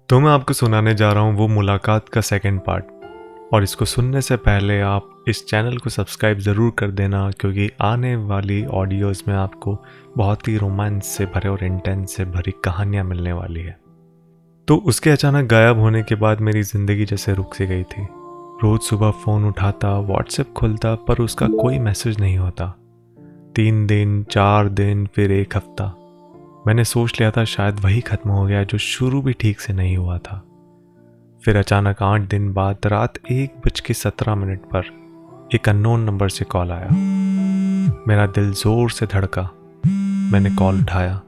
तो मैं आपको सुनाने जा रहा हूँ वो मुलाकात का सेकंड पार्ट। और इसको सुनने से पहले आप इस चैनल को सब्सक्राइब ज़रूर कर देना, क्योंकि आने वाली ऑडियोज़ में आपको बहुत ही रोमांस से भरे और इंटेंस से भरी कहानियाँ मिलने वाली है। तो उसके अचानक गायब होने के बाद मेरी ज़िंदगी जैसे रुक सी गई थी। रोज़ सुबह फ़ोन उठाता, व्हाट्सएप खोलता, पर उसका कोई मैसेज नहीं होता। 3 दिन, 4 दिन, फिर 1 हफ्ता। मैंने सोच लिया था शायद वही ख़त्म हो गया जो शुरू भी ठीक से नहीं हुआ था। फिर अचानक 8 दिन बाद रात 1:17 पर एक अननोन नंबर से कॉल आया। मेरा दिल ज़ोर से धड़का। मैंने कॉल उठाया।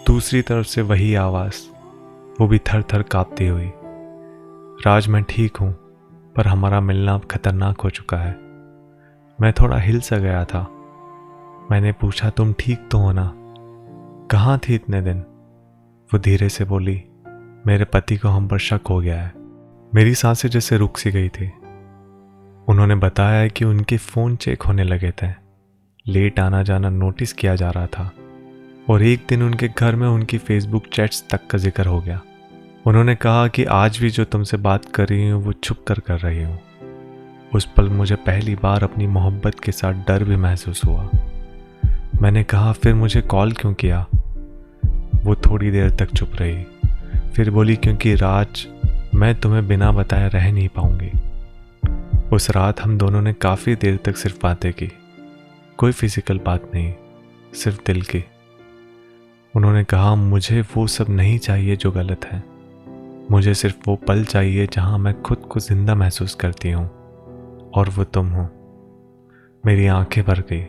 दूसरी तरफ से वही आवाज़, वो भी थर थर काँपती हुई। राज, मैं ठीक हूँ, पर हमारा मिलना अब खतरनाक हो चुका है। मैं थोड़ा हिल सा गया था। मैंने पूछा, तुम ठीक तो हो ना? कहाँ थी इतने दिन? वो धीरे से बोली, मेरे पति को हम पर शक हो गया है। मेरी सांसें जैसे रुक सी गई थी। उन्होंने बताया कि उनके फ़ोन चेक होने लगे थे। लेट आना जाना नोटिस किया जा रहा था, और एक दिन उनके घर में उनकी फेसबुक चैट्स तक का जिक्र हो गया। उन्होंने कहा कि आज भी जो तुमसे बात कर रही हूँ वो छुप कर रही हूँ। उस पल मुझे पहली बार अपनी मोहब्बत के साथ डर भी महसूस हुआ। मैंने कहा, फिर मुझे कॉल क्यों किया? वो थोड़ी देर तक चुप रही, फिर बोली, क्योंकि राज, मैं तुम्हें बिना बताए रह नहीं पाऊंगी। उस रात हम दोनों ने काफ़ी देर तक सिर्फ बातें की, कोई फिजिकल बात नहीं, सिर्फ दिल की। उन्होंने कहा, मुझे वो सब नहीं चाहिए जो गलत है। मुझे सिर्फ वो पल चाहिए जहां मैं खुद को जिंदा महसूस करती हूँ, और वो तुम हो। मेरी आंखें भर गई।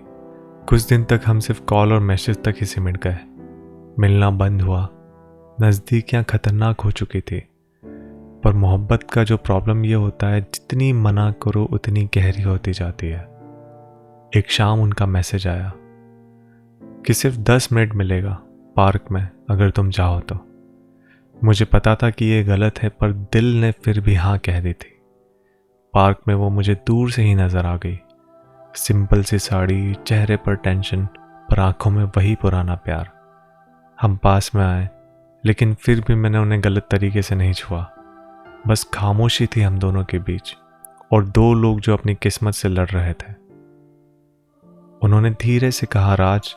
कुछ दिन तक हम सिर्फ कॉल और मैसेज तक ही सिमट गए। मिलना बंद हुआ। नज़दीकियाँ खतरनाक हो चुकी थी। पर मोहब्बत का जो प्रॉब्लम ये होता है, जितनी मना करो उतनी गहरी होती जाती है। एक शाम उनका मैसेज आया कि सिर्फ 10 मिनट मिलेगा पार्क में, अगर तुम चाहो तो। मुझे पता था कि ये गलत है, पर दिल ने फिर भी हाँ कह दी थी। पार्क में वो मुझे दूर से ही नजर आ गई। सिंपल सी साड़ी, चेहरे पर टेंशन, पर आंखों में वही पुराना प्यार। हम पास में आए, लेकिन फिर भी मैंने उन्हें गलत तरीके से नहीं छुआ। बस खामोशी थी हम दोनों के बीच, और 2 लोग जो अपनी किस्मत से लड़ रहे थे। उन्होंने धीरे से कहा, राज,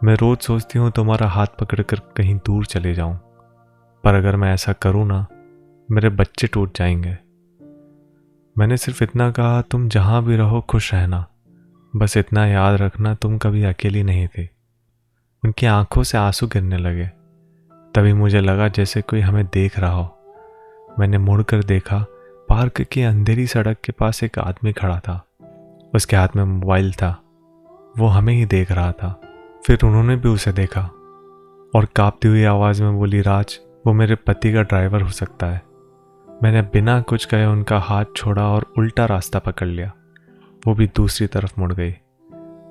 मैं रोज सोचती हूँ तुम्हारा हाथ पकड़कर कहीं दूर चले जाऊं, पर अगर मैं ऐसा करूँ ना, मेरे बच्चे टूट जाएंगे। मैंने सिर्फ इतना कहा, तुम जहां भी रहो खुश रहना, बस इतना याद रखना तुम कभी अकेली नहीं थी। उनकी आंखों से आंसू गिरने लगे। तभी मुझे लगा जैसे कोई हमें देख रहा हो। मैंने मुड़कर देखा। पार्क की अंधेरी सड़क के पास एक आदमी खड़ा था। उसके हाथ में मोबाइल था। वो हमें ही देख रहा था। फिर उन्होंने भी उसे देखा और कांपती हुई आवाज़ में बोली, राज, वो मेरे पति का ड्राइवर हो सकता है। मैंने बिना कुछ कहे उनका हाथ छोड़ा और उल्टा रास्ता पकड़ लिया। वो भी दूसरी तरफ मुड़ गई।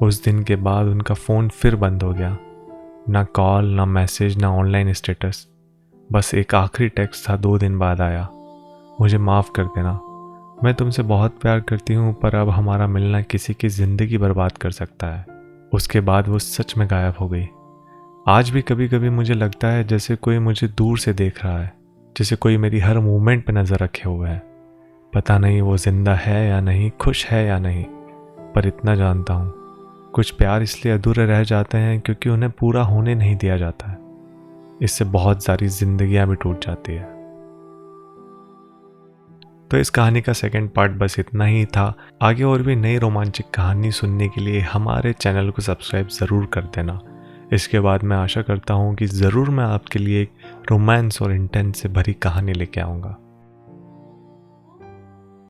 उस दिन के बाद उनका फ़ोन फिर बंद हो गया। ना कॉल, ना मैसेज, ना ऑनलाइन स्टेटस। बस एक आखिरी टेक्स्ट था, 2 दिन बाद आया, मुझे माफ़ कर देना, मैं तुमसे बहुत प्यार करती हूँ, पर अब हमारा मिलना किसी की ज़िंदगी बर्बाद कर सकता है। उसके बाद वो सच में गायब हो गई। आज भी कभी कभी मुझे लगता है जैसे कोई मुझे दूर से देख रहा है, जैसे कोई मेरी हर मूवमेंट पे नज़र रखे हुए है। पता नहीं वो जिंदा है या नहीं, खुश है या नहीं, पर इतना जानता हूँ, कुछ प्यार इसलिए अधूरे रह जाते हैं क्योंकि उन्हें पूरा होने नहीं दिया जाता है। इससे बहुत सारी जिंदगियां भी टूट जाती है। तो इस कहानी का सेकंड पार्ट बस इतना ही था। आगे और भी नई रोमांचक कहानी सुनने के लिए हमारे चैनल को सब्सक्राइब ज़रूर कर देना। इसके बाद मैं आशा करता हूँ कि ज़रूर मैं आपके लिए एक रोमांस और इंटेंस से भरी कहानी लेके आऊँगा।